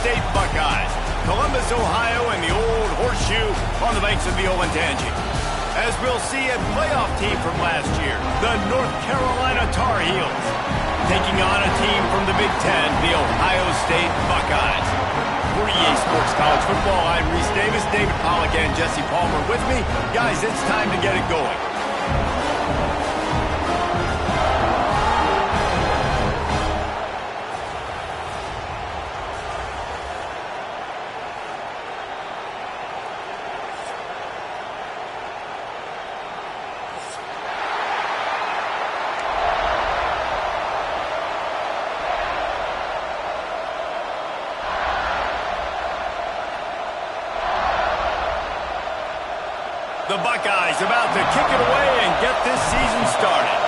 State Buckeyes. Columbus, Ohio, and the old horseshoe on the banks of the Olentangy. As we'll see a playoff team from last year, the North Carolina Tar Heels, taking on a team from the Big Ten, the Ohio State Buckeyes. For EA Sports College Football, I'm Reese Davis, David Pollack, and Jesse Palmer with me. Guys, it's time to get it going. The Buckeyes about to kick it away and get this season started.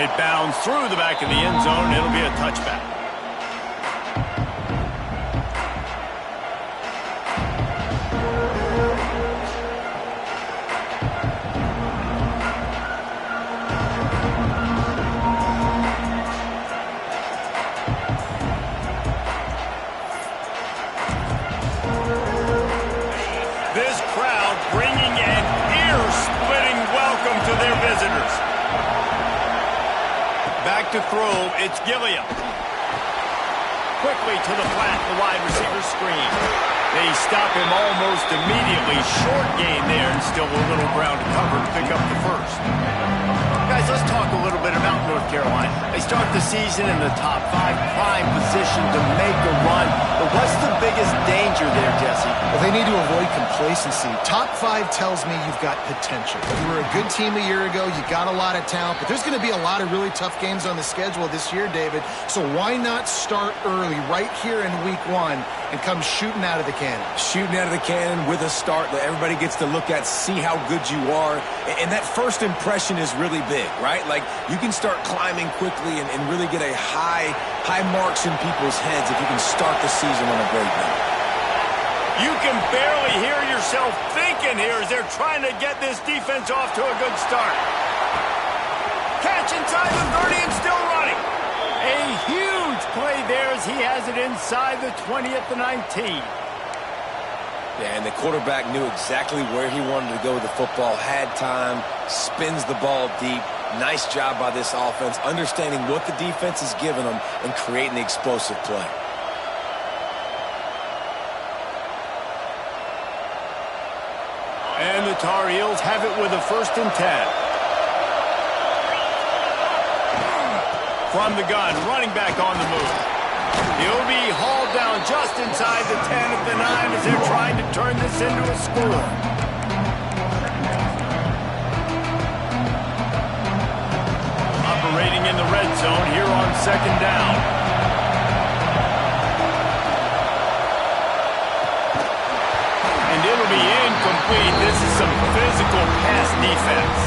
It bounds through the back of the end zone. It'll be a touchback. This crowd bringing an ear-splitting welcome to their visitors. Back to throw, it's Gilliam. Quickly to the flat, the wide receiver screen. They stop him almost immediately. Short gain there, and still a little ground to cover to pick up the first. Guys, let's talk a little bit about North Carolina. They start the season in the top 5, prime position to make a run. But what's the biggest danger there, Jesse? Well, they need to avoid complacency. Top 5 tells me you've got potential. You were a good team a year ago. You got a lot of talent. But there's going to be a lot of really tough games on the schedule this year, David. So why not start early right here in week 1 and come shooting out of the cannon? Shooting out of the cannon with a start that everybody gets to look at, see how good you are. And that first impression is really big, right? Like, you can start climbing quickly and really get a high marks in people's heads if you can start the season on a great note. You can barely hear yourself thinking here as they're trying to get this defense off to a good start. Catch inside the 30 and still running. A huge play there as he has it inside the 20 at the 19. Yeah, and the quarterback knew exactly where he wanted to go with the football, had time, spins the ball deep. Nice job by this offense, understanding what the defense is giving them and creating the explosive play. And the Tar Heels have it with a 1st and 10. From the gun, running back on the move. He'll be hauled down just inside the 10 at the 9 as they're trying to turn this into a score. Operating in the red zone here on 2nd down. And it'll be incomplete. This is some physical pass defense.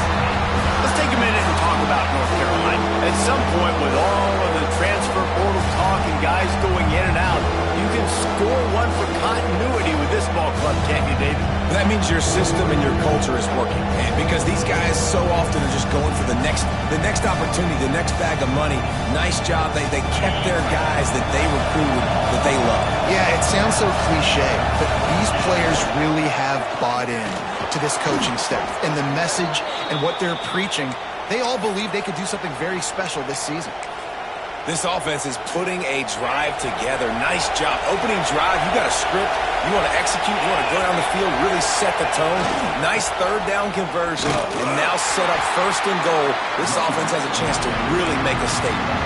Let's take a minute and talk about North Carolina. At some point, with all of the transfer portal talk and guys going in and out, you can score one for continuity with this ball club, can't you, David? That means your system and your culture is working, man, because these guys so often are just going for the next opportunity, the next bag of money. Nice job. They kept their guys that they recruited, that they love. Yeah, it sounds so cliche, but these players really have bought in to this coaching staff and the message and what they're preaching. They all believe they could do something very special this season. This offense is putting a drive together. Nice job. Opening drive, you got a script. You want to execute. You want to go down the field, really set the tone. Nice 3rd down conversion, and now set up 1st and goal. This offense has a chance to really make a statement.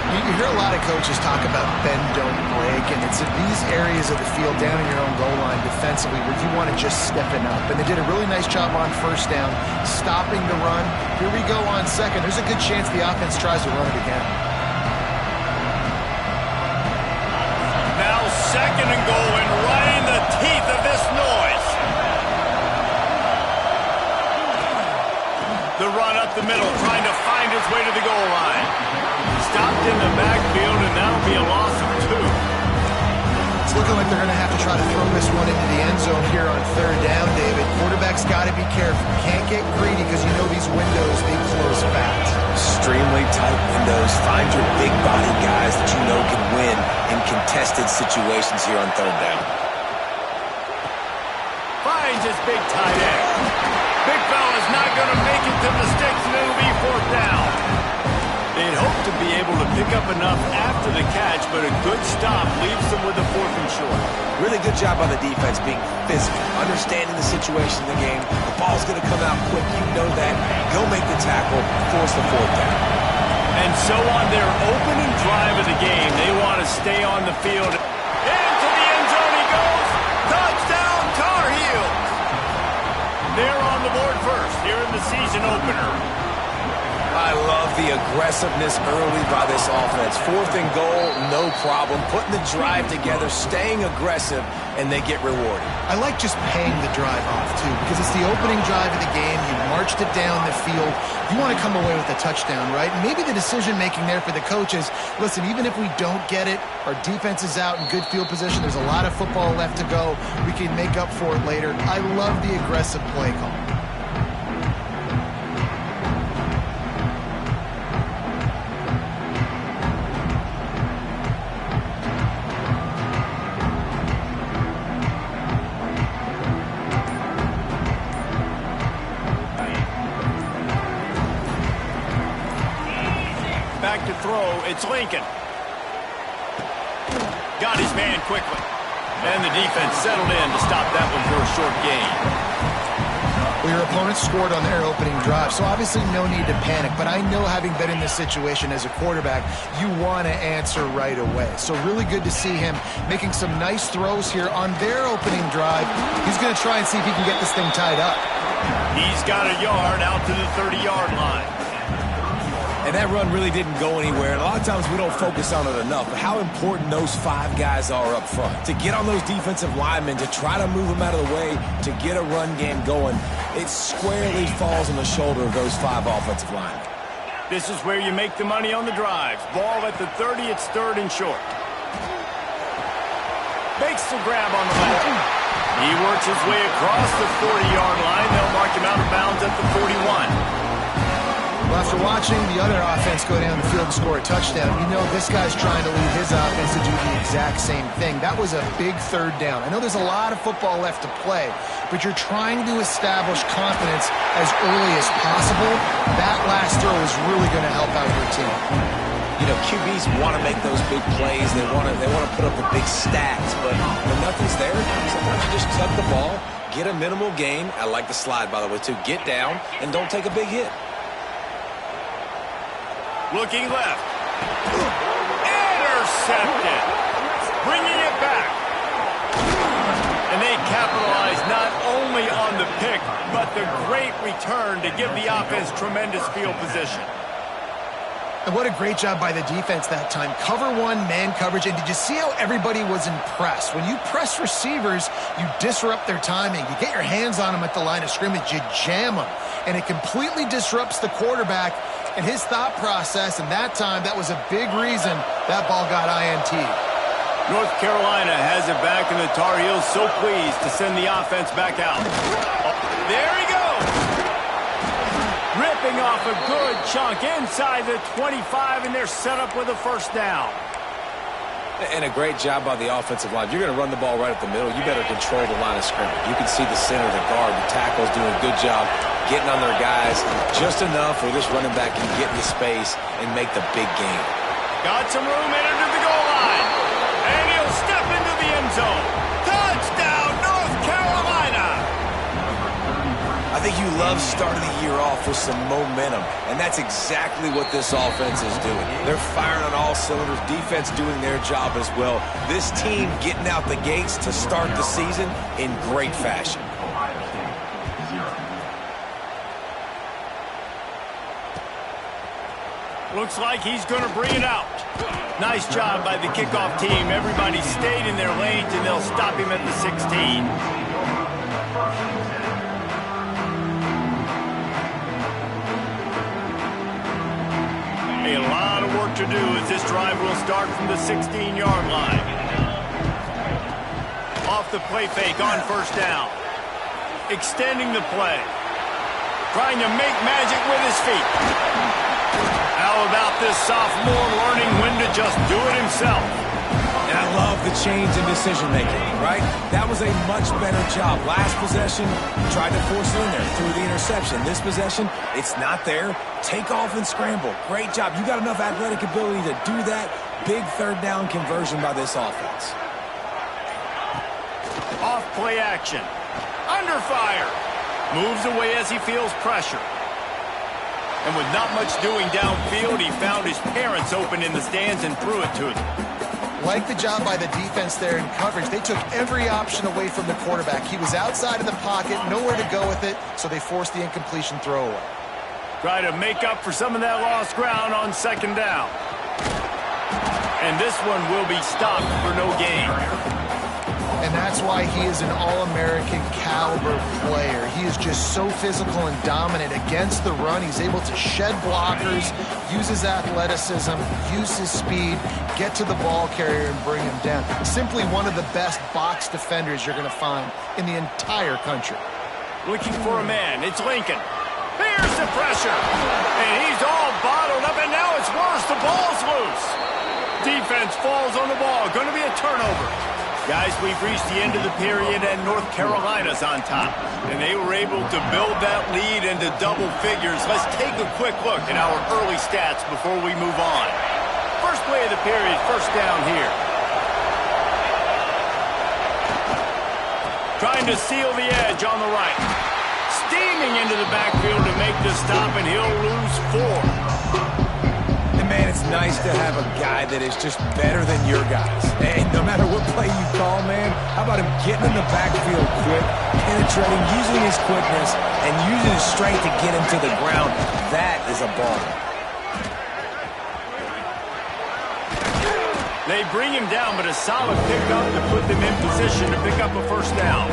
You hear a lot of coaches talk about bend, don't break, and it's in these areas of the field down in your own goal line defensively where you want to just stiffen up. And they did a really nice job on 1st down, stopping the run. Here we go on 2nd. There's a good chance the offense tries to run it again. Now 2nd and goal, and right in the teeth of this noise. The run up the middle, trying to find his way to the goal line. Stopped in the backfield, and that'll be a loss of 2. It's looking like they're going to have to try to throw this one into the end zone here on 3rd down, David. Quarterback's got to be careful. Can't get greedy because you know these windows, they close fast. Extremely tight windows. Find your big body guys that you know can win in contested situations here on third down. Finds his big tight end. Big fella's not going to make it to the sticks, and it'll be fourth down. They'd hope to be able to pick up enough after the catch, but a good stop leaves them with a fourth and short. Really good job by the defense being physical, understanding the situation in the game. The ball's going to come out quick. You know that. Go make the tackle, force the fourth down. And so on their opening drive of the game, they want to stay on the field. Into the end zone he goes. Touchdown, Tar Heels. They're on the board first here in the season opener. I love the aggressiveness early by this offense. Fourth and goal, no problem. Putting the drive together, staying aggressive, and they get rewarded. I like just paying the drive off, too, because it's the opening drive of the game. You marched it down the field. You want to come away with a touchdown, right? And maybe the decision-making there for the coaches, listen, even if we don't get it, our defense is out in good field position. There's a lot of football left to go. We can make up for it later. I love the aggressive play call. Back to throw, it's Lincoln. Got his man quickly. And the defense settled in to stop that one for a short gain. Well, your opponent scored on their opening drive, so obviously no need to panic. But I know, having been in this situation as a quarterback, you want to answer right away. So really good to see him making some nice throws here on their opening drive. He's going to try and see if he can get this thing tied up. He's got a yard out to the 30-yard line. And that run really didn't go anywhere. And a lot of times we don't focus on it enough, but how important those five guys are up front. To get on those defensive linemen, to try to move them out of the way, to get a run game going, it squarely falls on the shoulder of those five offensive linemen. This is where you make the money on the drives. Ball at the 30, it's third and short. Makes the grab on the left. He works his way across the 40-yard line. They'll mark him out of bounds at the 41. Well, after watching the other offense go down the field and score a touchdown, you know this guy's trying to lead his offense to do the exact same thing. That was a big third down. I know there's a lot of football left to play, but you're trying to establish confidence as early as possible. That last throw is really going to help out your team. You know, QBs want to make those big plays. They want to put up the big stats, but when nothing's there, sometimes you just tuck the ball, get a minimal gain. I like the slide, by the way, too. Get down and don't take a big hit. Looking left. Intercepted. Bringing it back. And they capitalize not only on the pick, but the great return to give the offense tremendous field position. And what a great job by the defense that time. Cover one, man coverage. And did you see how everybody was impressed? When you press receivers, you disrupt their timing. You get your hands on them at the line of scrimmage. You jam them. And it completely disrupts the quarterback and his thought process. And that time, that was a big reason that ball got INT. North Carolina has it back, and the Tar Heels so pleased to send the offense back out. Oh, there he goes. Ripping off a good chunk inside the 25, and they're set up with a first down. And a great job by the offensive line. If you're going to run the ball right up the middle, you better control the line of scrimmage. You can see the center, the guard, the tackles doing a good job getting on their guys just enough where this running back can get into space and make the big game. Got some room in under the goal line. And he'll step into the end zone. Touchdown, North Carolina! I think you love starting the year off with some momentum, and that's exactly what this offense is doing. They're firing on all cylinders, defense doing their job as well. This team getting out the gates to start the season in great fashion. Looks like he's going to bring it out. Nice job by the kickoff team. Everybody stayed in their lanes, and they'll stop him at the 16. A lot of work to do as this drive will start from the 16-yard line. Off the play fake on first down. Extending the play. Trying to make magic with his feet. How about this sophomore learning when to just do it himself? And I love the change in decision-making, right? That was a much better job. Last possession, tried to force it in there through the interception. This possession, it's not there. Take off and scramble. Great job. You got enough athletic ability to do that. Big third down conversion by this offense. Off play action. Under fire. Moves away as he feels pressure. And with not much doing downfield, he found his parents open in the stands and threw it to them. Like the job by the defense there in coverage. They took every option away from the quarterback. He was outside of the pocket, nowhere to go with it, so they forced the incompletion throwaway. Try to make up for some of that lost ground on second down. And this one will be stopped for no gain. And that's why he is an All-American caliber player. He is just so physical and dominant against the run. He's able to shed blockers, use his athleticism, use his speed, get to the ball carrier and bring him down. Simply one of the best box defenders you're going to find in the entire country. Looking for a man. It's Lincoln. Here's the pressure. And he's all bottled up, and now it's worse. The ball's loose. Defense falls on the ball. Going to be a turnover. Guys, we've reached the end of the period, and North Carolina's on top. And they were able to build that lead into double figures. Let's take a quick look at our early stats before we move on. First play of the period, first down here. Trying to seal the edge on the right. Steaming into the backfield to make the stop, and he'll lose 4. Man, it's nice to have a guy that is just better than your guys. And no matter what play you call, man, how about him getting in the backfield quick, penetrating, using his quickness, and using his strength to get him to the ground. That is a ball. They bring him down, but a solid pickup to put them in position to pick up a first down.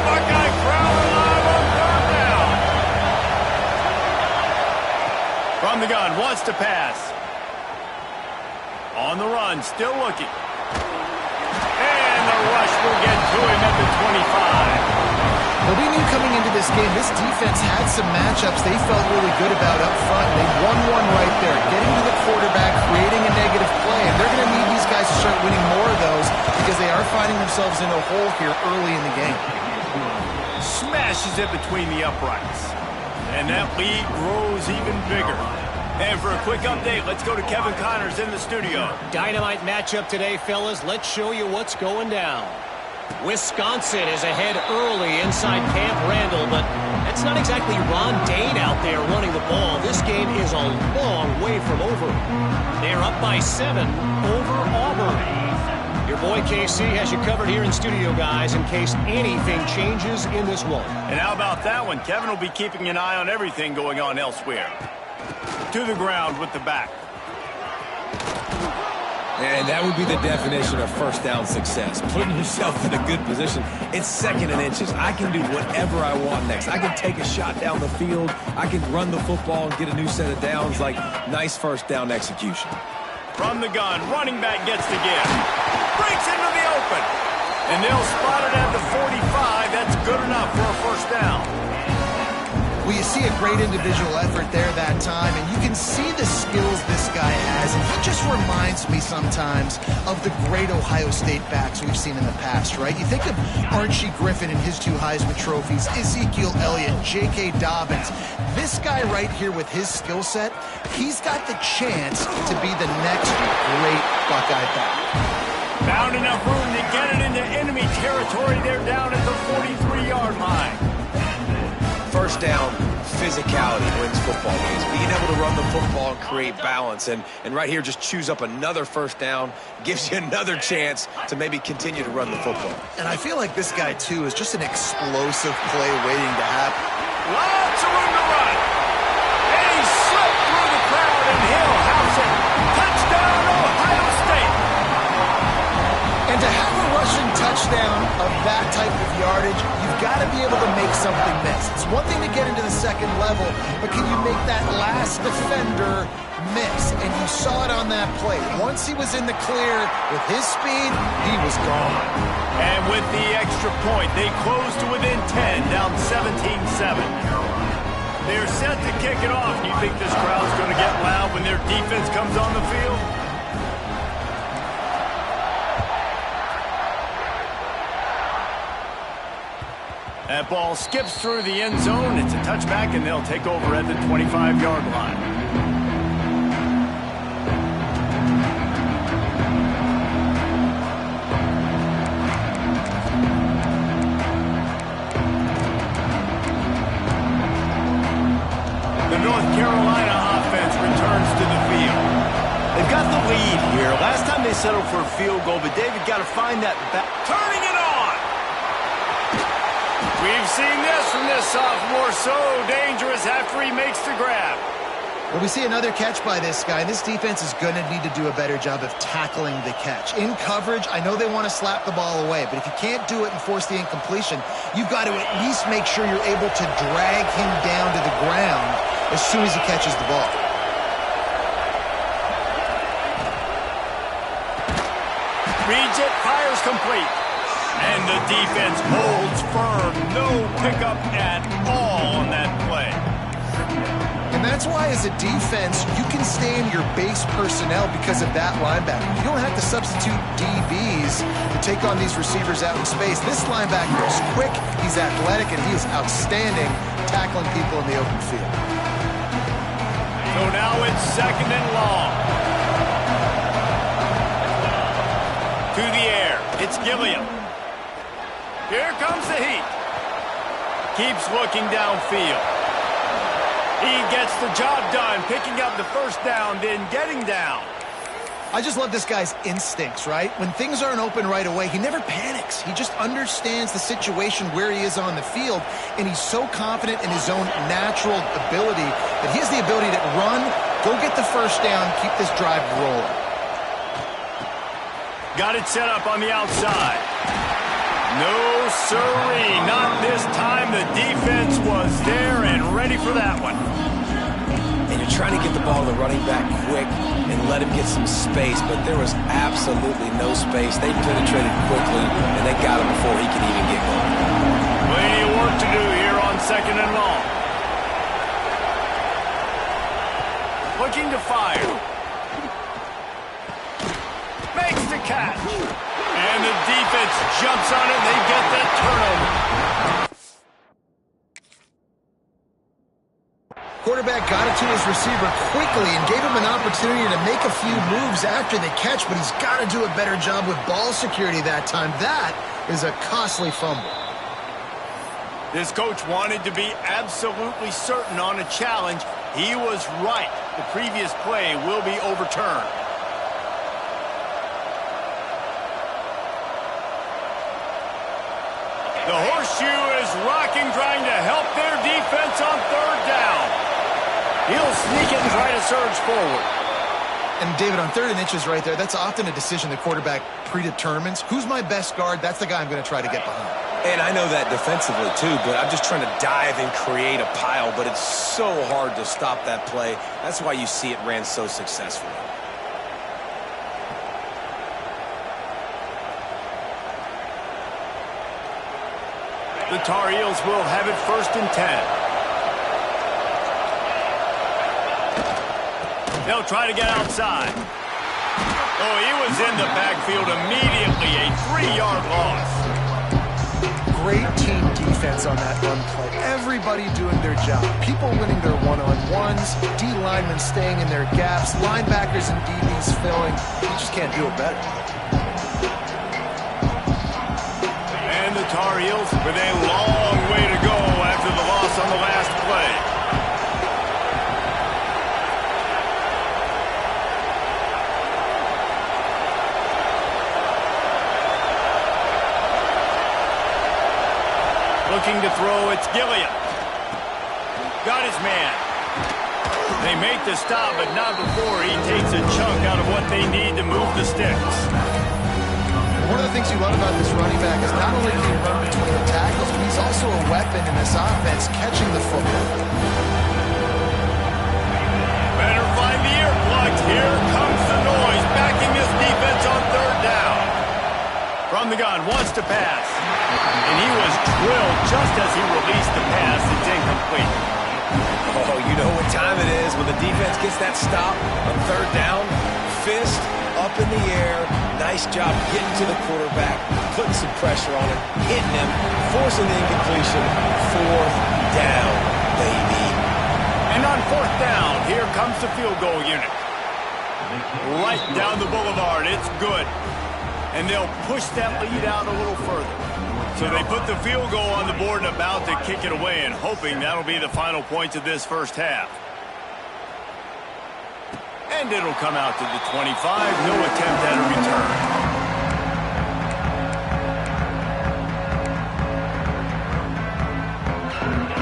Buckeye crowd alive on third down. From the gun, wants to pass. On the run, still looking. And the rush will get to him at the 25. Well, we knew coming into this game, this defense had some matchups they felt really good about up front. They won one right there, getting to the quarterback, creating a negative play. And they're going to need these guys to start winning more of those because they are finding themselves in a hole here early in the game. Smashes it between the uprights. And that lead grows even bigger. And for a quick update, let's go to Kevin Connors in the studio. Dynamite matchup today, fellas. Let's show you what's going down. Wisconsin is ahead early inside Camp Randall, but that's not exactly Ron Dane out there running the ball. This game is a long way from over. They're up by 7 over Auburn. Your boy KC has you covered here in studio, guys, in case anything changes in this one. And how about that one? Kevin will be keeping an eye on everything going on elsewhere. To the ground with the back. And that would be the definition of first down success. Putting yourself in a good position. It's 2nd and inches. I can do whatever I want next. I can take a shot down the field. I can run the football and get a new set of downs. Like, nice first down execution. From the gun, running back gets the give. Breaks into the open. And they'll spot it at the 45. That's good enough for a first down. Well, you see a great individual effort there that time, and you can see the skills this guy has, and he just reminds me sometimes of the great Ohio State backs we've seen in the past, right? You think of Archie Griffin and his 2 Heisman trophies, Ezekiel Elliott, J.K. Dobbins. This guy right here with his skill set, he's got the chance to be the next great Buckeye back. Found enough room to get it into enemy territory. They're down at the 43-yard line. First down, physicality wins football games. Being able to run the football and create balance. And right here, just choose up another first down. Gives you another chance to maybe continue to run the football. And I feel like this guy, too, is just an explosive play waiting to happen. Lots of room to run. And he slipped through the crowd, and he'll house it. Touchdown, Ohio State. And to have a rushing touchdown down of that type of yardage, you've got to be able to make something miss. It's one thing to get into the second level, but can you make that last defender miss? And you saw it on that play. Once he was in the clear with his speed, he was gone. And with the extra point, they close to within 10, down 17-7. They're set to kick it off. Do you think this crowd's going to get loud when their defense comes on the field? That ball skips through the end zone. It's a touchback, and they'll take over at the 25-yard line. The North Carolina offense returns to the field. They've got the lead here. Last time they settled for a field goal, but David got to find that back. Turning it on! We've seen this from this sophomore, so dangerous after he makes the grab. Well, we see another catch by this guy. This defense is going to need to do a better job of tackling the catch. In coverage, I know they want to slap the ball away, but if you can't do it and force the incompletion, you've got to at least make sure you're able to drag him down to the ground as soon as he catches the ball. Reads it, fires complete. And the defense holds firm. No pickup at all on that play. And that's why, as a defense, you can stay in your base personnel because of that linebacker. You don't have to substitute DBs to take on these receivers out in space. This linebacker is quick, he's athletic, and he is outstanding tackling people in the open field. So now it's second and long. To the air. It's Gilliam. Here comes the heat. Keeps looking downfield. He gets the job done, picking up the first down, then getting down. I just love this guy's instincts, right? When things aren't open right away, he never panics. He just understands the situation where he is on the field, and he's so confident in his own natural ability that he has the ability to run, go get the first down, keep this drive rolling. Got it set up on the outside. No, sirree, not this time. The defense was there and ready for that one. And you're trying to get the ball to the running back quick and let him get some space, but there was absolutely no space. They penetrated quickly, and they got him before he could even get going. Plenty of work to do here on second and long. Looking to fire. Makes the catch. And the defense jumps on it, and they get that turnover. Quarterback got it to his receiver quickly and gave him an opportunity to make a few moves after the catch, but he's got to do a better job with ball security that time. That is a costly fumble. This coach wanted to be absolutely certain on a challenge. He was right. The previous play will be overturned. The horseshoe is rocking, trying to help their defense on third down. He'll sneak it and try to surge forward. And, David, on 3rd and inches right there, that's often a decision the quarterback predetermines. Who's my best guard? That's the guy I'm going to try to get behind. And I know that defensively, too, but I'm just trying to dive and create a pile, but it's so hard to stop that play. That's why you see it ran so successfully. The Tar Heels will have it 1st and 10. They'll try to get outside. Oh, he was in the backfield immediately. A 3-yard loss. Great team defense on that run play. Everybody doing their job. People winning their one-on-ones. D linemen staying in their gaps. Linebackers and DBs filling. You just can't do it better. And the Tar Heels with a long way to go after the loss on the last play. Looking to throw, it's Gilliam. Got his man. They make the stop, but not before he takes a chunk out of what they need to move the sticks. One of the things things you love about this running back is not only can he run between the tackles, but he's also a weapon in this offense catching the football. Better find the earplugs. Here comes the noise, backing this defense on third down. From the gun, wants to pass. And he was drilled just as he released the pass. It's incomplete. Oh, you know what time it is when the defense gets that stop on third down. Fist up in the air. Nice job getting to the quarterback, putting some pressure on him, hitting him, forcing the incompletion. Fourth down, baby. And on fourth down, here comes the field goal unit. Right down the boulevard. It's good. And they'll push that lead out a little further. So they put the field goal on the board and about to kick it away, and hoping that'll be the final points of this first half. And it'll come out to the 25. No attempt at a return.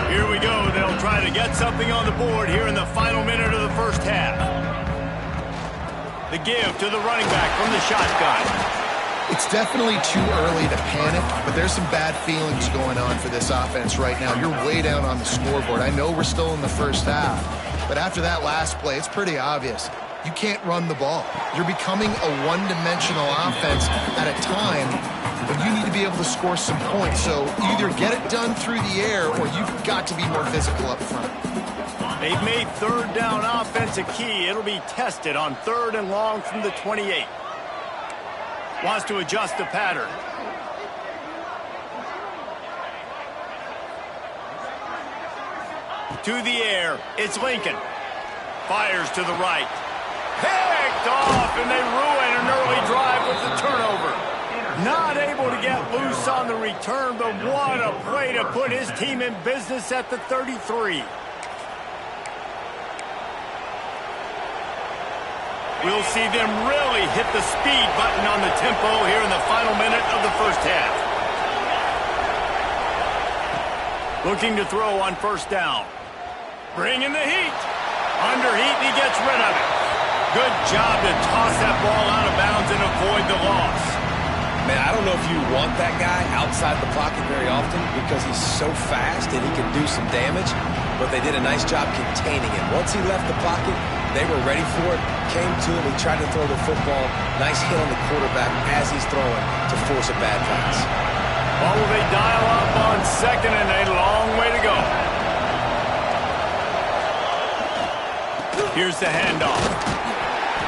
Here we go. They'll try to get something on the board here in the final minute of the first half. The give to the running back from the shotgun. It's definitely too early to panic, but there's some bad feelings going on for this offense right now. You're way down on the scoreboard. I know we're still in the first half, but after that last play, it's pretty obvious. You can't run the ball. You're becoming a one-dimensional offense at a time when you need to be able to score some points. So either get it done through the air or you've got to be more physical up front. They've made third down offense a key. It'll be tested on third and long from the 28. Wants to adjust the pattern. To the air, it's Lincoln. Fires to the right. Picked off, and they ruin an early drive with the turnover. Not able to get loose on the return, but what a play to put his team in business at the 33. We'll see them really hit the speed button on the tempo here in the final minute of the first half. Looking to throw on first down. Bringing the heat. Under heat, he gets rid of it. Good job to toss that ball out of bounds and avoid the loss. Man, I don't know if you want that guy outside the pocket very often because he's so fast and he can do some damage, but they did a nice job containing him. Once he left the pocket, they were ready for it, came to him, he tried to throw the football. Nice hit on the quarterback as he's throwing to force a bad pass. Well, will they dial up on second and a long way to go? Here's the handoff.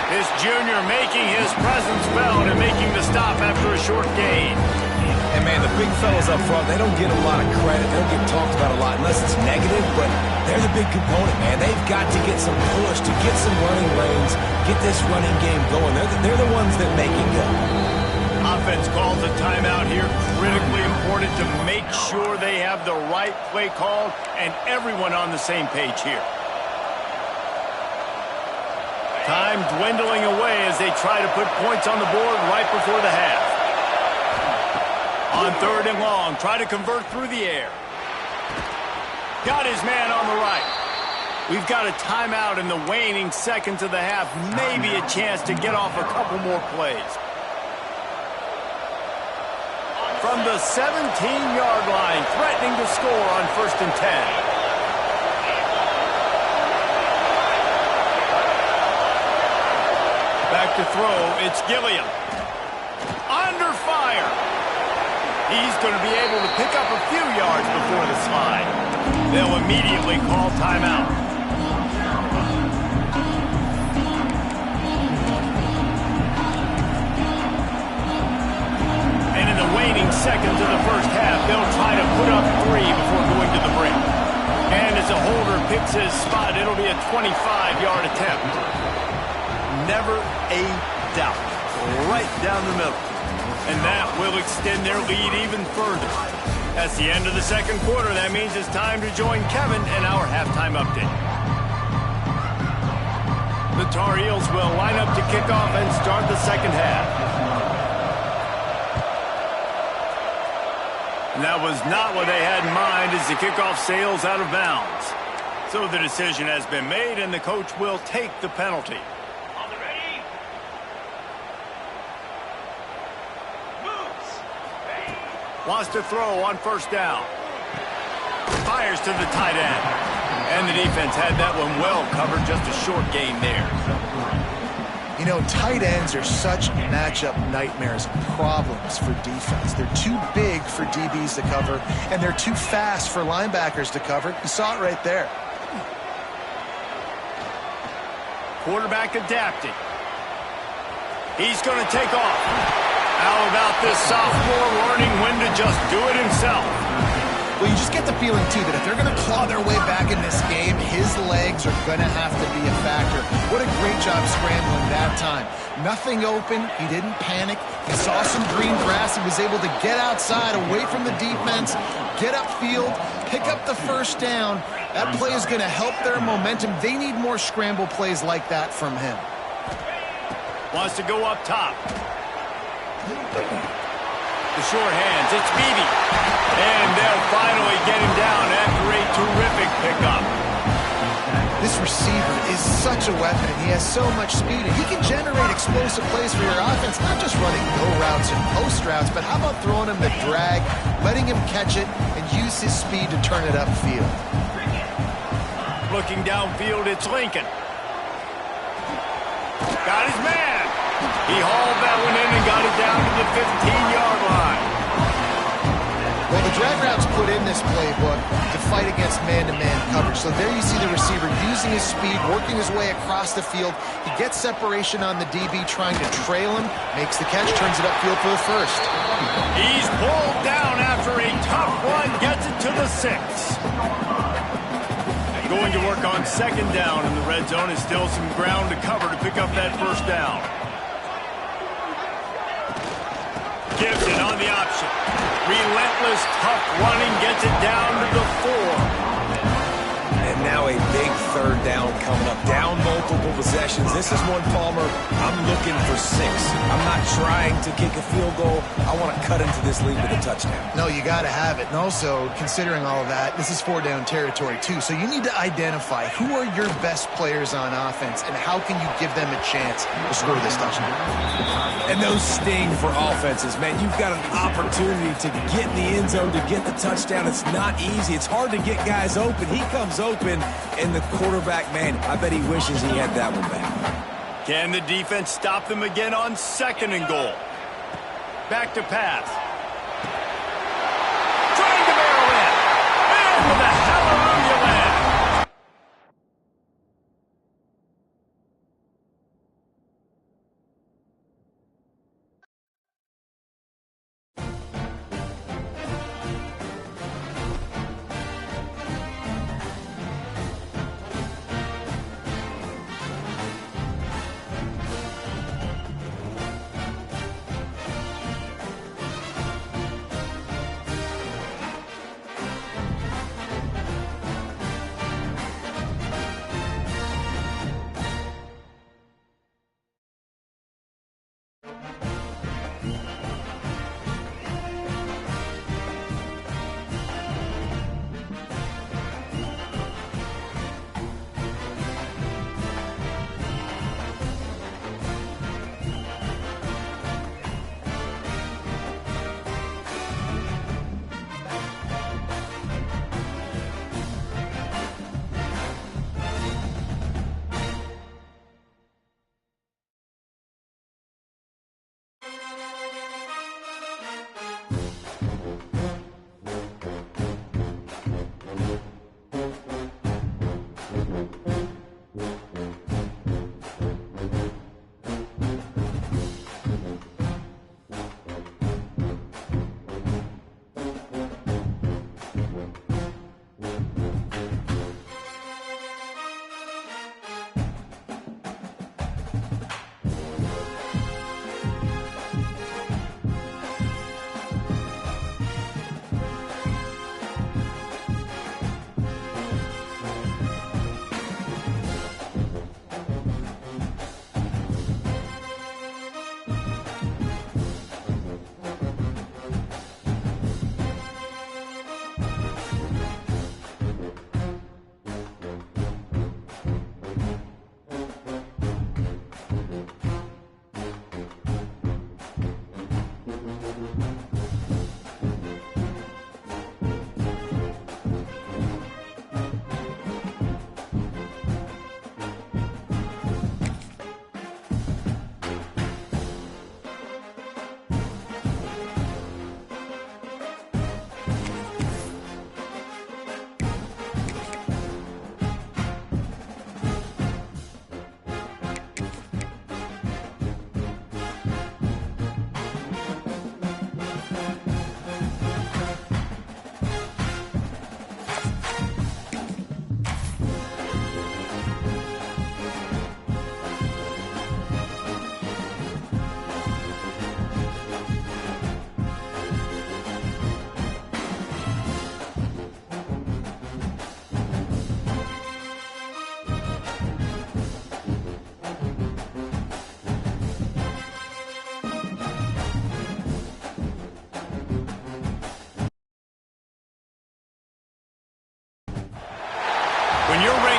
This junior making his presence felt and making the stop after a short gain. And, man, the big fellas up front, they don't get a lot of credit. They don't get talked about a lot unless it's negative, but they're the big component, man. They've got to get some push, to get some running lanes, get this running game going. They're the ones that make it go. Offense calls a timeout here. Critically important to make sure they have the right play called and everyone on the same page here. Time dwindling away as they try to put points on the board right before the half. On third and long, try to convert through the air. Got his man on the right. We've got a timeout in the waning seconds of the half. Maybe a chance to get off a couple more plays. From the 17-yard line, threatening to score on first and 10. Back to throw, it's Gilliam. Under fire. He's going to be able to pick up a few yards before the slide. They'll immediately call timeout. And in the waning seconds of the first half, they'll try to put up 3 before going to the break. And as a holder picks his spot, it'll be a 25-yard attempt. Never a doubt. Right down the middle. And that will extend their lead even further. That's the end of the second quarter. That means it's time to join Kevin in our halftime update. The Tar Heels will line up to kick off and start the second half. And that was not what they had in mind as the kickoff sails out of bounds. So the decision has been made and the coach will take the penalty. Wants to throw on first down. Fires to the tight end. And the defense had that one well covered. Just a short gain there. You know, tight ends are such matchup nightmares and problems for defense. They're too big for DBs to cover, and they're too fast for linebackers to cover. You saw it right there. Quarterback adapting. He's going to take off. How about this sophomore learning when to just do it himself? Well, you just get the feeling, too, that if they're going to claw their way back in this game, his legs are going to have to be a factor. What a great job scrambling that time. Nothing open. He didn't panic. He saw some green grass. He was able to get outside, away from the defense, get upfield, pick up the first down. That play is going to help their momentum. They need more scramble plays like that from him. Wants to go up top. The short hands, it's Beebe. And they'll finally get him down after a terrific pickup. This receiver is such a weapon, and he has so much speed, and he can generate explosive plays for your offense, not just running go routes and post routes, but how about throwing him the drag, letting him catch it, and use his speed to turn it upfield. Looking downfield, it's Lincoln. Got his man. He hauled that one in and got it down to the 15-yard line. Well, the drag routes put in this playbook to fight against man-to-man coverage. So there you see the receiver using his speed, working his way across the field. He gets separation on the DB trying to trail him, makes the catch, turns it upfield for the first. He's pulled down after a tough run, gets it to the 6. And going to work on second down in the red zone is still some ground to cover to pick up that first down. Gibson on the option. Relentless, tough running, gets it down to the 4. And now a big third down coming up. Down multiple possessions. This is one, Palmer, I'm looking for 6. I'm not trying to kick a field goal. I want to cut into this lead with a touchdown. No, you got to have it. And also, considering all of that, this is 4-down territory, too. So you need to identify who are your best players on offense and how can you give them a chance to score this touchdown. And those sting for offenses, man. You've got an opportunity to get in the end zone, to get the touchdown. It's not easy. It's hard to get guys open. He comes open, and the quarterback, man, I bet he wishes he had that one back. Can the defense stop them again on second and goal? Back to pass. Trying to barrel in. And with a hallelujah land.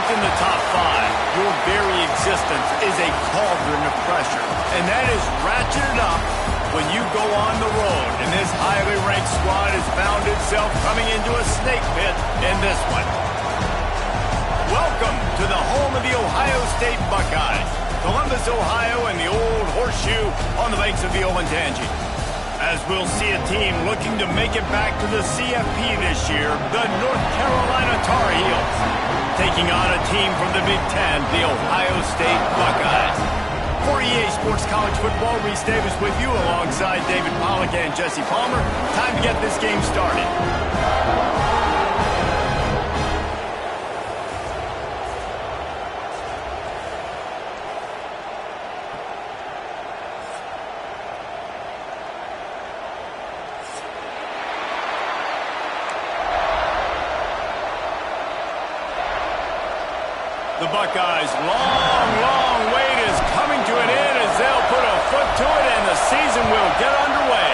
Ranked in the top 5, your very existence is a cauldron of pressure. And that is ratcheted up when you go on the road. And this highly ranked squad has found itself coming into a snake pit in this one. Welcome to the home of the Ohio State Buckeyes. Columbus, Ohio, and the old horseshoe on the banks of the Olentangy. As we'll see a team looking to make it back to the CFP this year, the North Carolina Tar Heels, taking on a team from the Big Ten, the Ohio State Buckeyes. For EA Sports College Football, Reese Davis with you alongside David Pollack and Jesse Palmer. Time to get this game started. The Buckeyes' long wait is coming to an end as they'll put a foot to it and the season will get underway.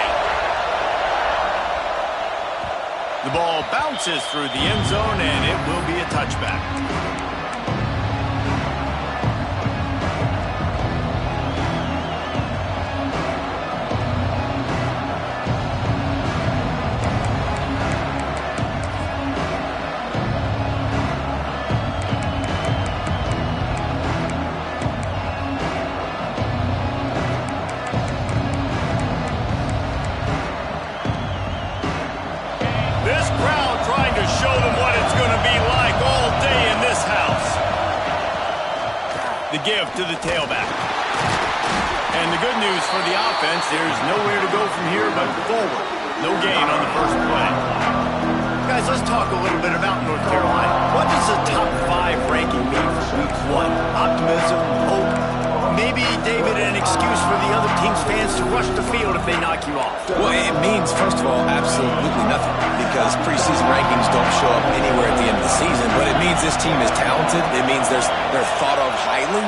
The ball bounces through the end zone and it will be a touchback. The give to the tailback. And the good news for the offense, there's nowhere to go from here but forward. No gain on the first play. Guys, let's talk a little bit about North Carolina. What does the top 5 ranking mean for week 1? Optimism, hope, maybe, David, an excuse for the other team's fans to rush the field if they knock you off? Well, it means, first of all, absolutely nothing, because preseason rankings don't show up anywhere at the end of the season, but it means this team is talented. It means they're thought of highly.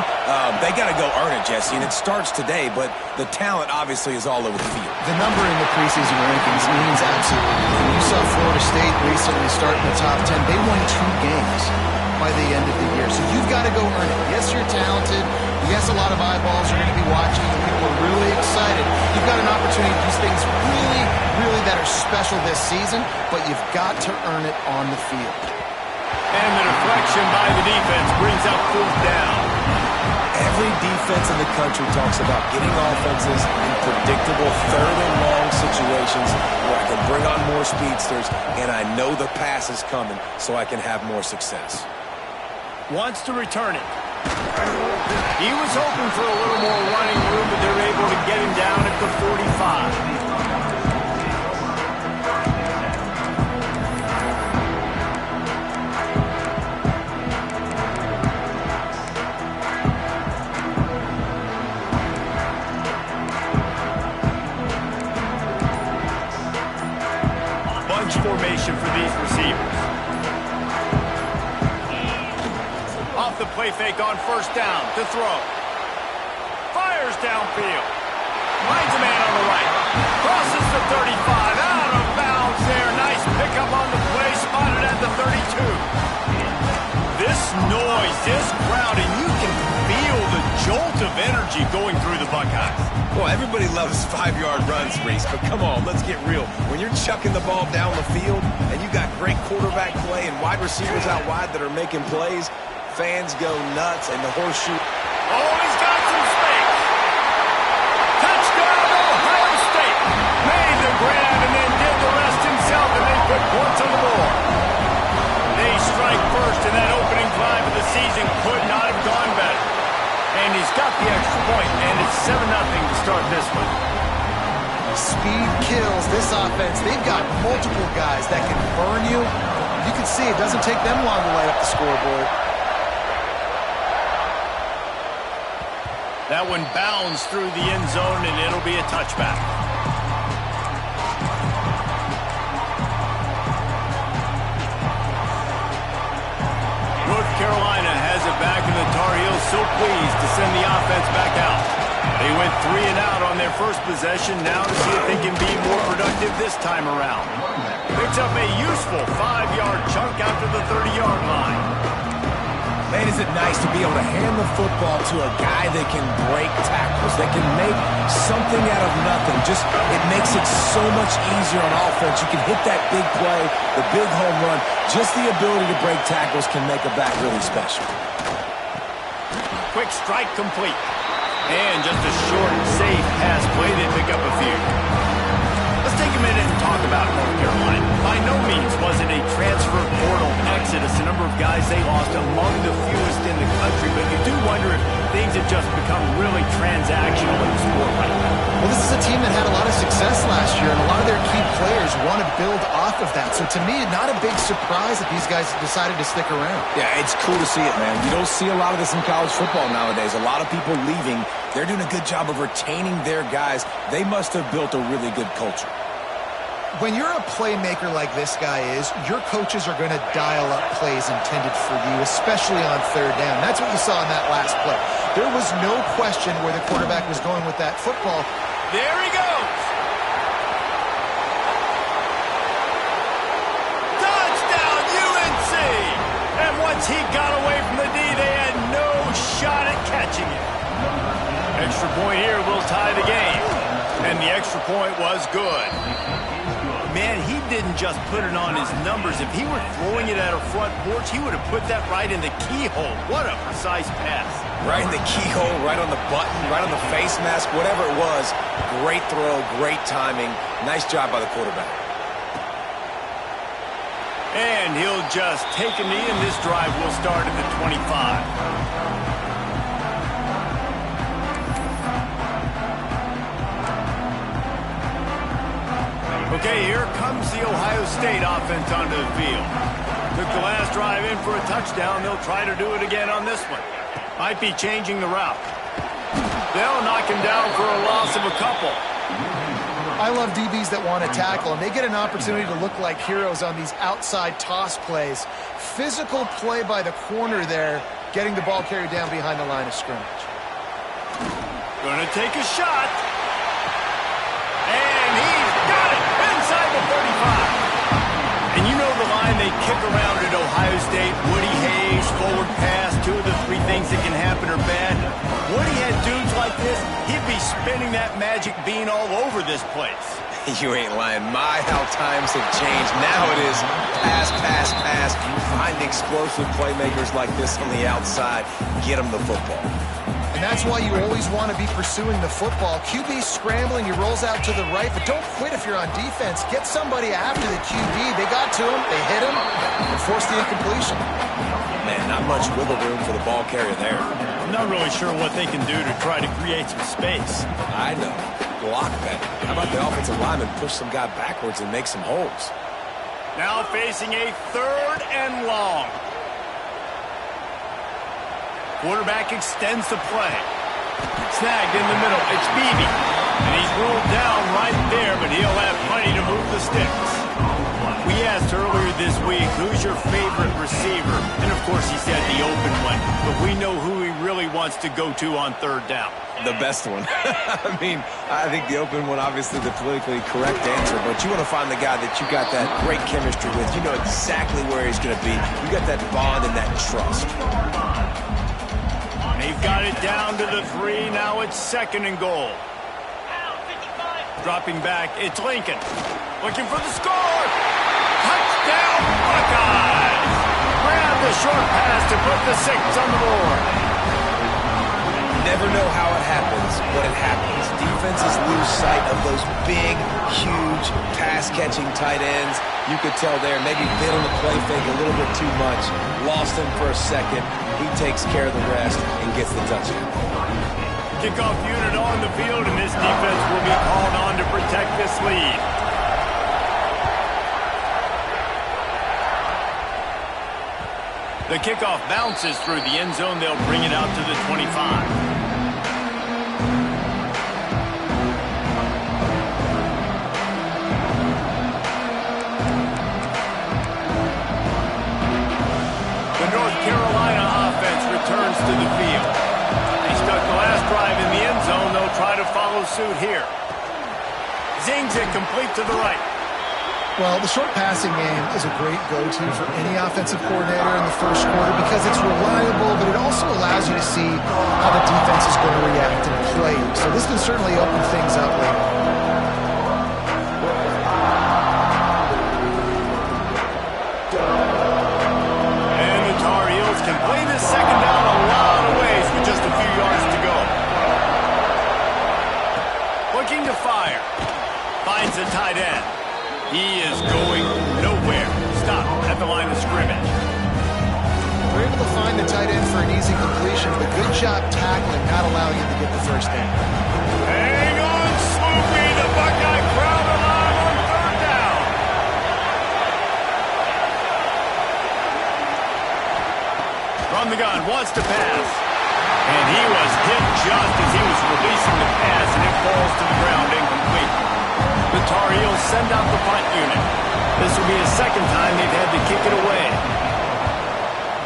They got to go earn it, Jesse, and it starts today, but the talent obviously is all over the field. The number in the preseason rankings means absolutely nothing. You saw Florida State recently start in the top 10. They won 2 games by the end of the year, so you've got to go earn it. Yes, you're talented. Yes, a lot of eyeballs are going to be watching, and people are really excited. You've got an opportunity to do things really that are special this season, but you've got to earn it on the field. And the deflection by the defense brings up 4th down. Every defense in the country talks about getting offenses in predictable 3rd and long situations where I can bring on more speedsters, and I know the pass is coming, so I can have more success. Wants to return it. He was hoping for a little more running room, but they're able to get him down at the 45. Bunch formation for these receivers. Off the play fake on 1st down to throw. Fires downfield. Finds a man on the right. Crosses the 35. Out of bounds there. Nice pickup on the play. Spotted at the 32. This noise, this crowd, and you can feel the jolt of energy going through the Buckeyes. Well, everybody loves 5-yard runs, Reese, but come on, let's get real. When you're chucking the ball down the field and you got great quarterback play and wide receivers out wide that are making plays, fans go nuts, and the horseshoe. Oh, he's got some space. Touchdown, Ohio State. Made the grab and then did the rest himself, and they put points on the board. They strike first, and that opening drive of the season could not have gone better. And he's got the extra point, and it's 7-0 to start this one. Speed kills this offense. They've got multiple guys that can burn you. You can see it doesn't take them long to light up the scoreboard. That one bounds through the end zone, and it'll be a touchback. North Carolina has it back, and the Tar Heels so pleased to send the offense back out. They went 3 and out on their first possession, now to see if they can be more productive this time around. Picks up a useful 5-yard chunk out to the 30-yard line. Man, is it nice to be able to hand the football to a guy that can break tackles, that can make something out of nothing. Just, it makes it so much easier on offense. You can hit that big play, the big home run. Just the ability to break tackles can make a back really special. Quick strike complete. And just a short, safe pass play. They pick up a few. Let's take a minute and talk about North Carolina. By no means was it a transfer portal exodus. The number of guys they lost among the fewest in the country. But you do wonder if things have just become really transactional in the sport right now. Well, this is a team that had a lot of success last year, and a lot of their key players want to build off of that. So to me, not a big surprise that these guys decided to stick around. Yeah, it's cool to see it, man. You don't see a lot of this in college football nowadays. A lot of people leaving. They're doing a good job of retaining their guys. They must have built a really good culture. When you're a playmaker like this guy is, your coaches are going to dial up plays intended for you, especially on third down. That's what you saw in that last play. There was no question where the quarterback was going with that football. There he goes. Touchdown, UNC! And once he got away from the D, they had no shot at catching it. Extra point here will tie the game. And the extra point was good. Man, he didn't just put it on his numbers. If he were throwing it at a front porch, he would have put that right in the keyhole. What a precise pass. Right in the keyhole, right on the button, right on the face mask, whatever it was. Great throw, great timing. Nice job by the quarterback. And he'll just take a knee, and this drive will start at the 25. Okay, here comes the Ohio State offense onto the field. Took the last drive in for a touchdown. They'll try to do it again on this one. Might be changing the route. They'll knock him down for a loss of a couple. I love DBs that want to tackle, and they get an opportunity to look like heroes on these outside toss plays. Physical play by the corner there, getting the ball carried down behind the line of scrimmage. Gonna take a shot. And he's got it inside the 35. And you know the line they kick around at Ohio State. Woody Hayes, forward pass, 2 of the 3 things that can happen are bad. Woody had dudes like this, he'd be spinning that magic bean all over this place. You ain't lying. My, how times have changed. Now it is pass, pass, pass. Find explosive playmakers like this on the outside. Get them the football. And that's why you always want to be pursuing the football. QB scrambling, he rolls out to the right, but don't quit if you're on defense. Get somebody after the QB. They got to him, they hit him, and forced the incompletion. Man, not much wiggle room for the ball carrier there. I'm not really sure what they can do to try to create some space. I know. Block that. How about the offensive lineman push some guy backwards and make some holes? Now facing a 3rd and long. Quarterback extends the play. Snagged in the middle. It's Beebe. And he's ruled down right there, but he'll have plenty to move the sticks. We asked earlier this week, who's your favorite receiver? And, of course, he said the open one. But we know who he really wants to go to on 3rd down. The best one. I mean, I think the open one, obviously the politically correct answer, but you want to find the guy that you got that great chemistry with. You know exactly where he's going to be. You got that bond and that trust. They've got it down to the 3. Now it's 2nd and goal. Dropping back, it's Lincoln. Looking for the score. Touchdown, Buckeyes. Grab the short pass to put the 6 on the board. Never know how it happens, but it happens. Defenses lose sight of those big, huge, pass-catching tight ends. You could tell there, maybe bit on the play fake a little bit too much. Lost him for a second. He takes care of the rest and gets the touchdown. Kickoff unit on the field, and this defense will be called on to protect this lead. The kickoff bounces through the end zone. They'll bring it out to the 25. North Carolina offense returns to the field. They stuck the last drive in the end zone. They'll try to follow suit here. Zings it complete to the right. Well, the short passing game is a great go-to for any offensive coordinator in the first quarter because it's reliable, but it also allows you to see how the defense is going to react and play. So this can certainly open things up later. And the Tar Heels can play this second down a lot of ways with just a few yards to go. Looking to fire. Finds a tight end. He is going nowhere. Stop at the line of scrimmage. They're able to find the tight end for an easy completion, but good job tackling, not allowing him to get the first down. Hang on, Sloopy. The Buckeye crowd alive on third down. From the gun, wants to pass. And he was hit just as he was releasing the pass, and it falls to the ground incomplete. The Tar Heels send out the punt unit. This will be the second time they've had to kick it away.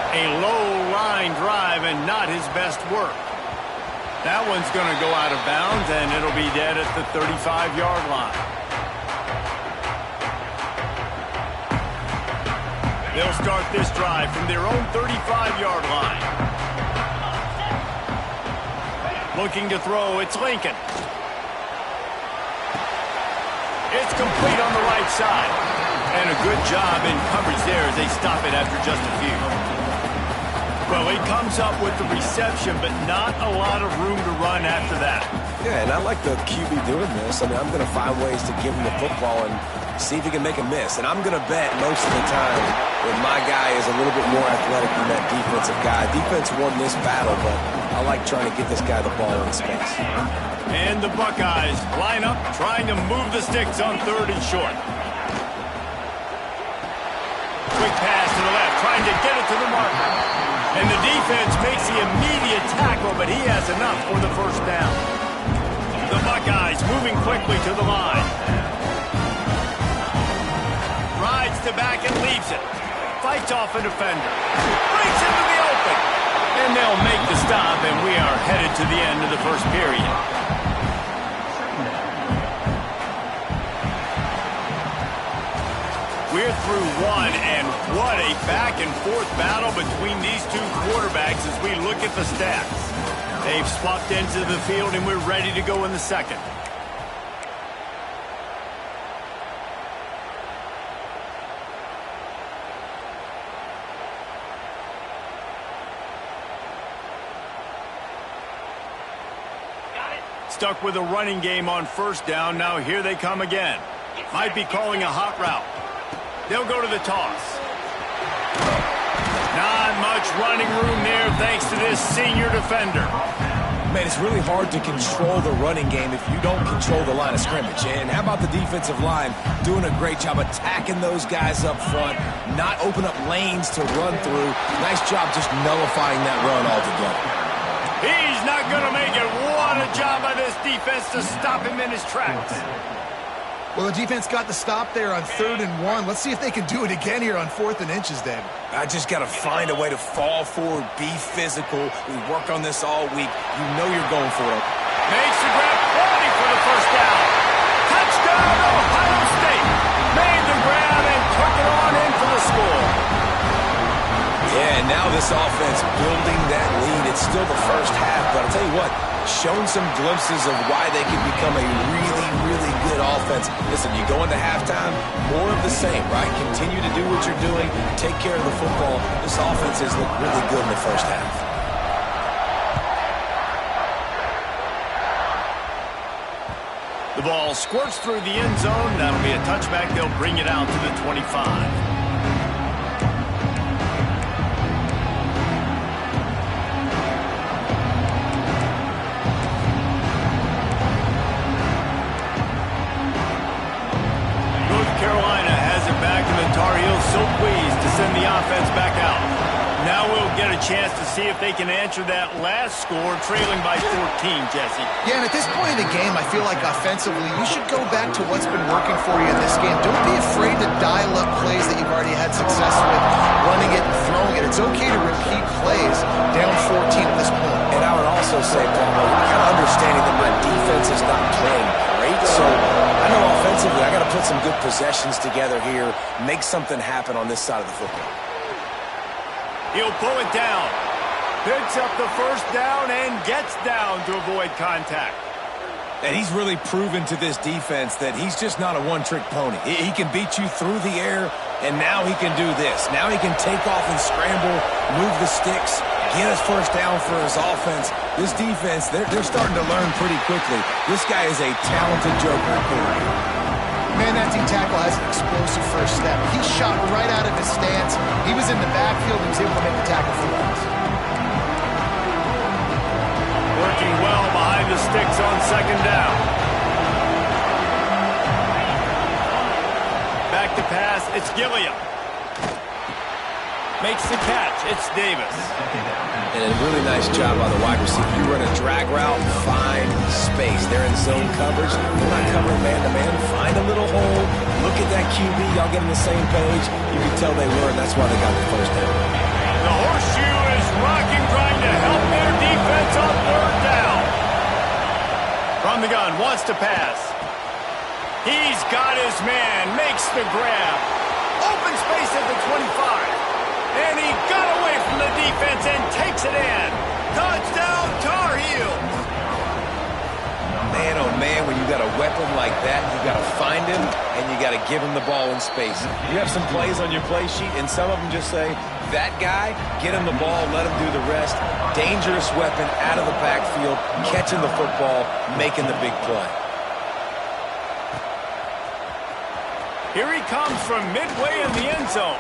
A low-line drive and not his best work. That one's going to go out of bounds, and it'll be dead at the 35-yard line. They'll start this drive from their own 35-yard line. Looking to throw, it's Lincoln. It's complete on the right side. And a good job in coverage there as they stop it after just a few. Well, he comes up with the reception, but not a lot of room to run after that. Yeah, and I like the QB doing this. I mean, I'm going to find ways to give him the football and see if he can make a miss. And I'm going to bet most of the time that my guy is a little bit more athletic than that defensive guy. Defense won this battle, but I like trying to get this guy the ball in space. And the Buckeyes line up, trying to move the sticks on third and short. Quick pass to the left, trying to get it to the marker. And the defense makes the immediate tackle, but he has enough for the first down. The Buckeyes moving quickly to the line. Rides to back and leaves it. Fights off a defender. Breaks into the open. And they'll make the stop, and we are headed to the end of the first period. We're through one, and what a back-and-forth battle between these two quarterbacks as we look at the stats. They've swapped into the field, and we're ready to go in the second. Stuck with a running game on first down. Now here they come again. Might be calling a hot route. They'll go to the toss. Not much running room there thanks to this senior defender. Man, it's really hard to control the running game if you don't control the line of scrimmage. And how about the defensive line doing a great job attacking those guys up front, not open up lanes to run through. Nice job just nullifying that run altogether. He's not going to make it. What a job by this defense to stop him in his tracks. Well, the defense got the stop there on 3rd and 1. Let's see if they can do it again here on 4th and inches, David. I just got to find a way to fall forward, be physical. We work on this all week. You know you're going for it. Makes the grab, quality for the first down. Touchdown, Ohio State. Made the grab and took it on in for the score. Yeah, and now this offense building that lead. It's still the first half, but I'll tell you what, shown some glimpses of why they could become a really, really good offense. Listen, you go into halftime, more of the same, right? Continue to do what you're doing, take care of the football. This offense has looked really good in the first half. The ball squirts through the end zone. That'll be a touchback. They'll bring it out to the 25. So pleased to send the offense back out. Now we'll get a chance to see if they can answer that last score, trailing by 14, Jesse. Yeah, and at this point in the game, I feel like offensively, you should go back to what's been working for you in this game. Don't be afraid to dial up plays that you've already had success with, running it and throwing it. It's okay to repeat plays down 14 at this point. And I would also say, Paul, kind of understanding that my defense is not playing great, so I know offensively I got to put put some good possessions together here, make something happen on this side of the football. He'll pull it down. Picks up the first down and gets down to avoid contact. And he's really proven to this defense that he's just not a one-trick pony. He can beat you through the air, and now he can do this. Now he can take off and scramble, move the sticks, get us first down for his offense. This defense, they're starting to learn pretty quickly. This guy is a talented joker at quarterback. Man, that D-tackle has an explosive first step. He shot right out of his stance. He was in the backfield and was able to make the tackle for loss. Working well behind the sticks on second down. Back to pass, it's Gilliam. Makes the catch, it's Davis. And a really nice job by the wide receiver. You run a drag route, find space. They're in zone coverage. They're not covering man-to-man. Find a little hole. Look at that QB. Y'all get on the same page. You can tell they were, and that's why they got the first down. The horseshoe is rocking, trying to help their defense on third down. From the gun, wants to pass. He's got his man, makes the grab. Open space at the 25. And he got away from the defense and takes it in. Touchdown, Tar Heels. Man, oh man, when you got a weapon like that, you got to find him and you got to give him the ball in space. You have some plays on your play sheet, and some of them just say, that guy, get him the ball, let him do the rest. Dangerous weapon out of the backfield, catching the football, making the big play. Here he comes from midway in the end zone.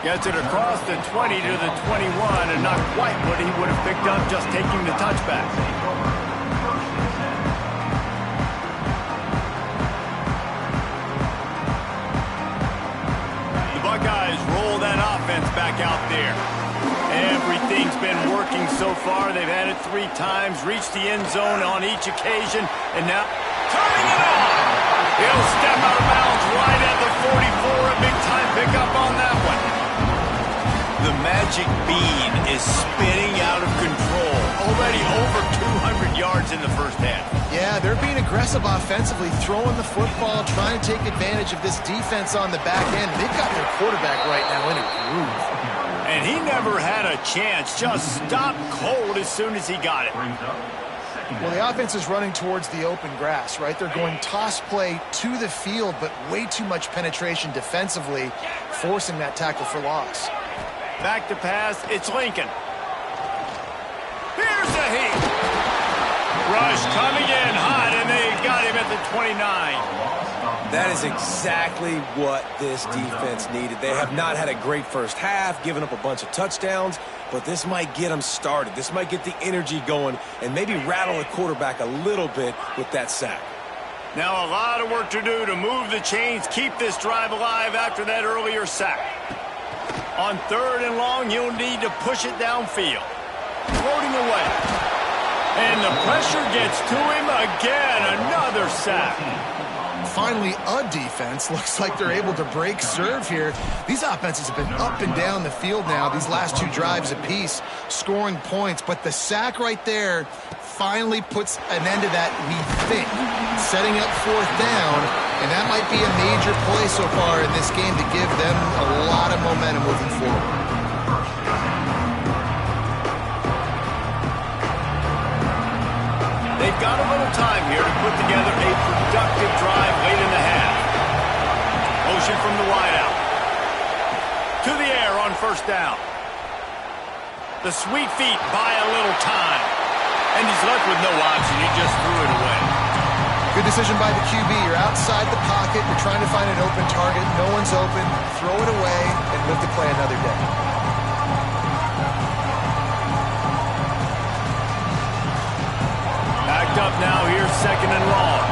Gets it across the 20 to the 21, and not quite what he would have picked up just taking the touchback. The Buckeyes roll that offense back out there. Everything's been working so far. They've had it 3 times, reached the end zone on each occasion, and now turning it on. He'll step out of bounds right at the 44. A big-time pickup on that one. The magic bean is spinning out of control. Already over 200 yards in the first half. Yeah, they're being aggressive offensively, throwing the football, trying to take advantage of this defense on the back end. They've got their quarterback right now in a groove. And he never had a chance. Just stopped cold as soon as he got it. Well, the offense is running towards the open grass, right? They're going toss play to the field, but way too much penetration defensively, forcing that tackle for loss. Back to pass, it's Lincoln. Here's the heat. Rush coming in hot, and they got him at the 29. That is exactly what this defense needed. They have not had a great first half, given up a bunch of touchdowns, but this might get them started. This might get the energy going and maybe rattle the quarterback a little bit with that sack. Now a lot of work to do to move the chains, keep this drive alive after that earlier sack. On 3rd and long, you'll need to push it downfield. Floating away. And the pressure gets to him again. Another sack. Finally, a defense. Looks like they're able to break serve here. These offenses have been up and down the field now, these last 2 drives apiece, scoring points. But the sack right there finally puts an end to that, we think. Setting up 4th down, and that might be a major play so far in this game to give them a lot of momentum moving forward. They've got a little time here to put together a productive drive late in the half. Motion from the wideout. To the air on 1st down. The sweet feet buy a little time. And he's left with no option. He just threw it away. Good decision by the QB. You're outside the pocket. You're trying to find an open target. No one's open. Throw it away and live to play another day. Backed up now. Here's 2nd and long.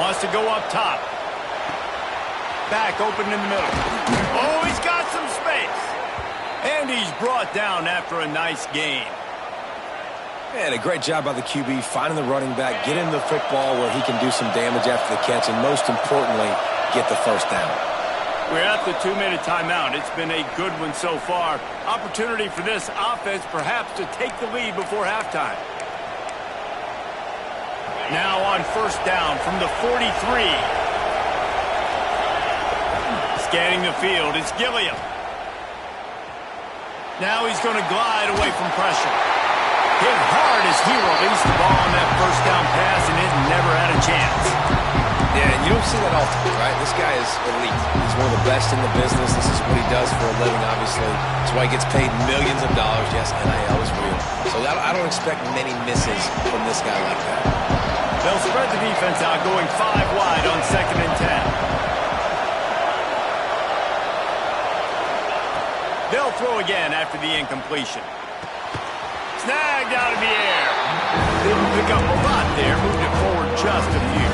Wants to go up top. Back open in the middle. Oh, he's got some space. And he's brought down after a nice gain. Man, a great job by the QB finding the running back, getting the football where he can do some damage after the catch, and most importantly, get the first down. We're at the 2-minute timeout. It's been a good one so far. Opportunity for this offense perhaps to take the lead before halftime. Now on first down from the 43. Scanning the field, it's Gilliam. Now he's going to glide away from pressure. Hit hard as he released the ball on that first down pass, and it never had a chance. Yeah, and you don't see that often, right? This guy is elite. He's one of the best in the business. This is what he does for a living, obviously. That's why he gets paid millions of dollars. Yes, NIL is real. So I don't expect many misses from this guy like that. They'll spread the defense out, going 5 wide on 2nd and 10. They'll throw again after the incompletion. Snagged out of the air. Didn't pick up a lot there. Moved it forward just a few.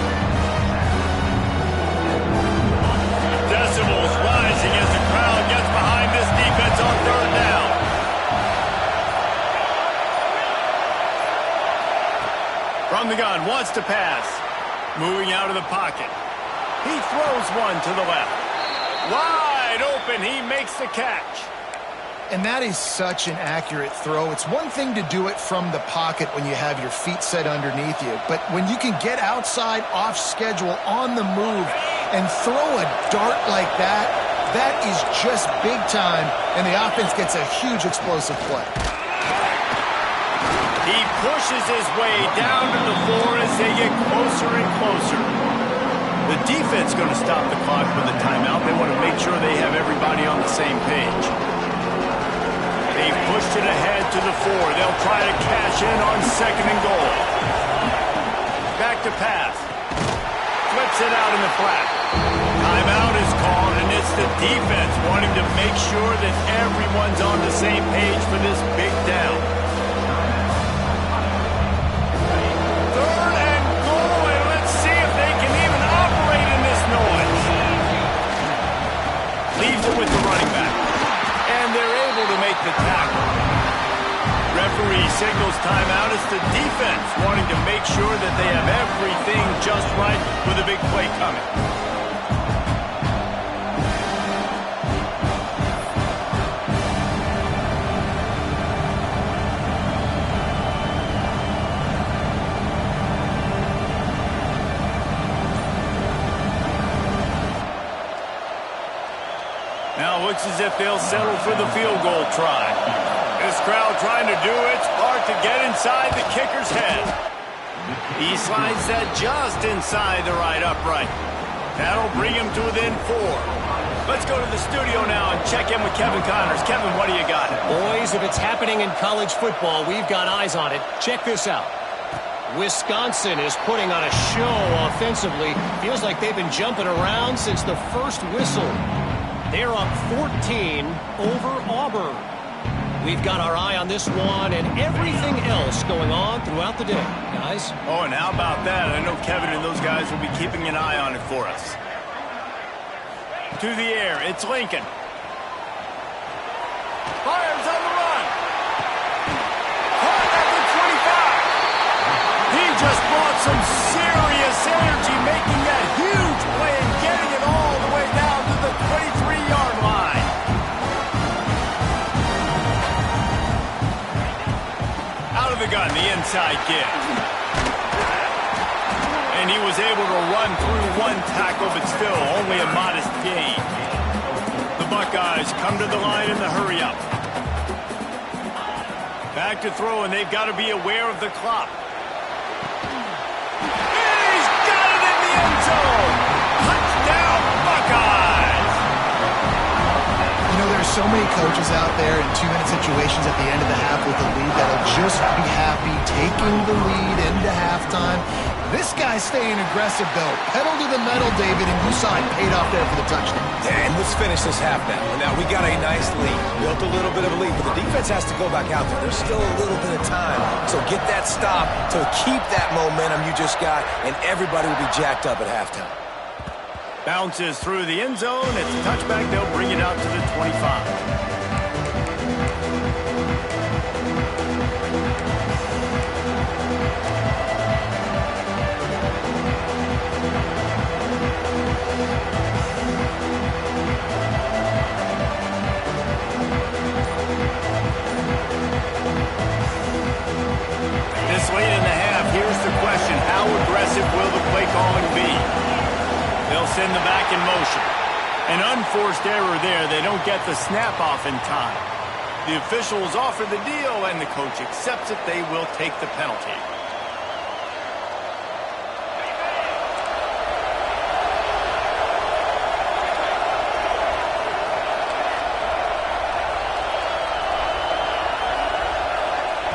Decibels rising as the crowd gets behind this defense on 3rd down. From the gun, wants to pass. Moving out of the pocket. He throws one to the left. Wide open, he makes the catch. And that is such an accurate throw. It's one thing to do it from the pocket when you have your feet set underneath you, but when you can get outside, off schedule, on the move, and throw a dart like that, that is just big time, and the offense gets a huge explosive play. He pushes his way down to the floor as they get closer and closer. The defense is going to stop the clock with a timeout. They want to make sure they have everybody on the same page. They've pushed it ahead to the 4. They'll try to cash in on 2nd and goal. Back to pass. Flips it out in the flat. Timeout is called, and it's the defense wanting to make sure that everyone's on the same page for this big down. 3rd and goal, and let's see if they can even operate in this noise. Leaves it with the running back. And they're able to make the tackle. Referee signals timeout. It's the defense wanting to make sure that they have everything just right with a big play coming. Now looks as if they'll settle for the field goal try. This crowd trying to do its part to get inside the kicker's head. He slides that just inside the right upright. That'll bring him to within 4. Let's go to the studio now and check in with Kevin Connors. Kevin, what do you got? Boys, if it's happening in college football, we've got eyes on it. Check this out. Wisconsin is putting on a show offensively. Feels like they've been jumping around since the first whistle. They're up 14 over Auburn. We've got our eye on this one and everything else going on throughout the day, guys. Oh, and how about that? I know Kevin and those guys will be keeping an eye on it for us. To the air, it's Lincoln. Fires on the run. Caught at the 25. He just brought some serious energy, making that huge play and getting it all the way down to the 23-yard line. Out of the gun, the inside kick. And he was able to run through one tackle, but still only a modest gain. The Buckeyes come to the line in the hurry-up. Back to throw, and they've got to be aware of the clock. He's got it in the end zone! Touchdown, Buckeyes! You know, there are so many coaches out there in 2-minute situations at the end of the half with the lead that'll just be happy taking the lead into halftime. This guy's staying aggressive, though. Pedal to the metal, David, and you saw it paid off there for the touchdown. And let's finish this half now. Now, we got a nice lead. Built a little bit of a lead, but the defense has to go back out there. There's still a little bit of time. So get that stop to keep that momentum you just got, and everybody will be jacked up at halftime. Bounces through the end zone. It's a touchback. They'll bring it out to the 25. Late in the half, here's the question. How How aggressive will the play calling be? They'll send the back in motion. An unforced error there. They don't get the snap off in time. The officials offer the deal, and the coach accepts it. They will take the penalty.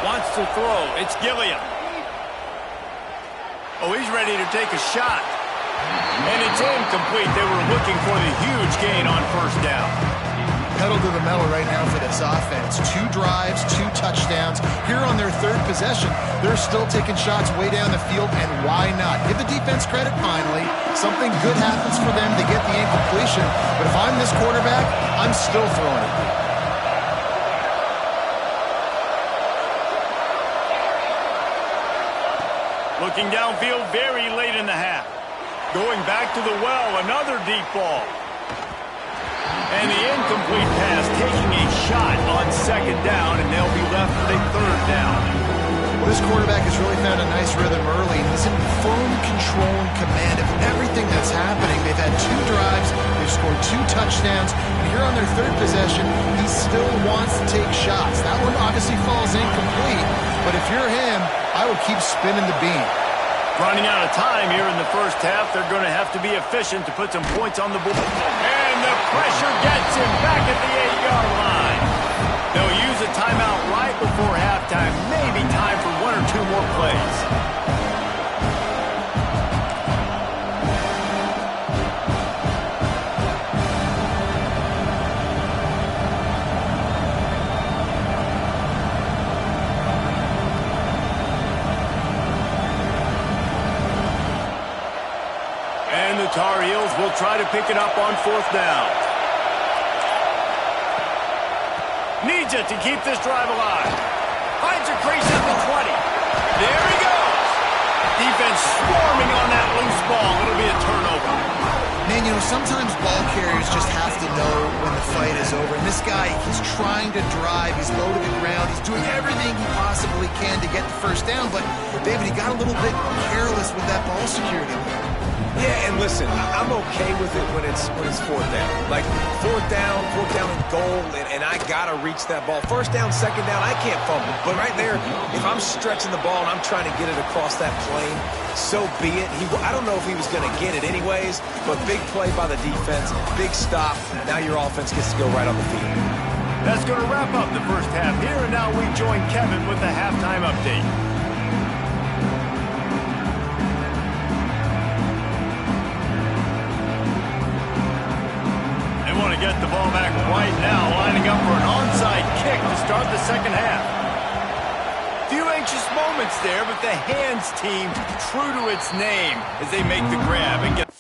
Wants to throw. It's Gilliam. Oh, he's ready to take a shot. And it's incomplete. They were looking for the huge gain on first down. Pedal to the metal right now for this offense. 2 drives, 2 touchdowns. Here on their 3rd possession, they're still taking shots way down the field, and why not? Give the defense credit finally. Something good happens for them. They get the incompletion. But if I'm this quarterback, I'm still throwing it. Looking downfield very late in the half. Going back to the well, another deep ball. And the incomplete pass taking a shot on 2nd down, and they'll be left with a 3rd down. Well, this quarterback has really found a nice rhythm early. He's in firm control and command of everything that's happening. They've had 2 drives. They've scored 2 touchdowns. And here on their 3rd possession, he still wants to take shots. That one obviously falls incomplete. But if you're him, I would keep spinning the beam. Running out of time here in the first half. They're going to have to be efficient to put some points on the board. And the pressure gets him back at the 8-yard line. They'll use a timeout right before halftime. Maybe time for 1 or 2 more plays. And the Tar Heels will try to pick it up on 4th down. Needs it to keep this drive alive. Finds a crease at the 20. There he goes. Defense swarming on that loose ball. It'll be a turnover. Man, you know, sometimes ball carriers just have to know when the fight is over. And this guy, he's trying to drive. He's low to the ground. He's doing everything he possibly can to get the first down. But, David, he got a little bit careless with that ball security. Yeah, and listen, I'm okay with it when it's 4th down. Like, 4th down and goal, and I got to reach that ball. 1st down, 2nd down, I can't fumble. But right there, if I'm stretching the ball and I'm trying to get it across that plane, so be it. I don't know if he was going to get it anyways, but big play by the defense, big stop. Now your offense gets to go right on the field. That's going to wrap up the first half here, and now we join Kevin with the halftime update. Want to get the ball back right now, lining up for an onside kick to start the second half. Few anxious moments there, but the hands team true to its name as they make the grab and get